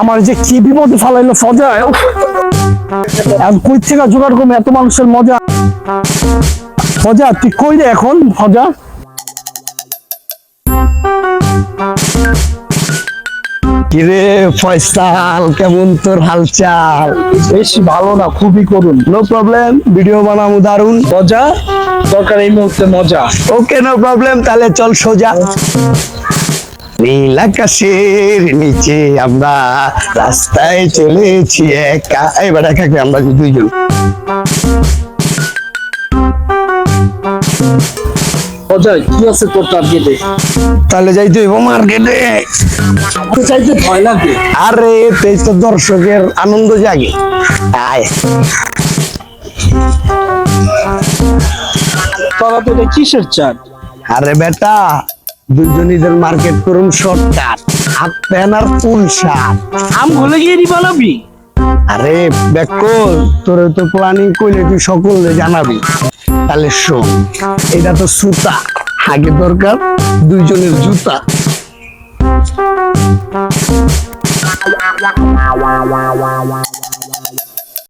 আমার যে কি বিপদে ফালাইলো ফজা, এখন কই থেকে জোগাড় করবো এত মানুষের মজা। ফজা তুই কই রে এখন ফজা? কিরে ফয়সাল, কেমন তোর হালচাল? বেশি ভালো না, খুবই করুন। নো প্রবলেম, ভিডিও বানাবো দারুন। মজা দরকার এই মুহূর্তে, মজা। ওকে নো প্রবলেম, তাহলে চল সোজা। নীল আকাশের নিচে আমরা রাস্তায় চলেছি একা, এবার একা আমরা দুইজন। মজা কি আছে তোর টার্গেটে? তাহলে যাইতে হইব মার্কেটে। চাইতে ভয় লাগে। আরে এই তো দর্শকের আনন্দ জাগে। আয় তোরা তো এটা কিসের চাট? আরে বেটা, দুজনীদের মার্কেট করুন শর্টকাট, হাফ প্যান্ট আর ফুল শার্ট। আম হলে গিয়ে বানাবি? আরে বেকল, তোর তো প্ল্যানিং করলে তুই সকলে জানাবি। তাহলে শোন, এটা তো সুতা, আগে দরকার দুইজনের জুতা।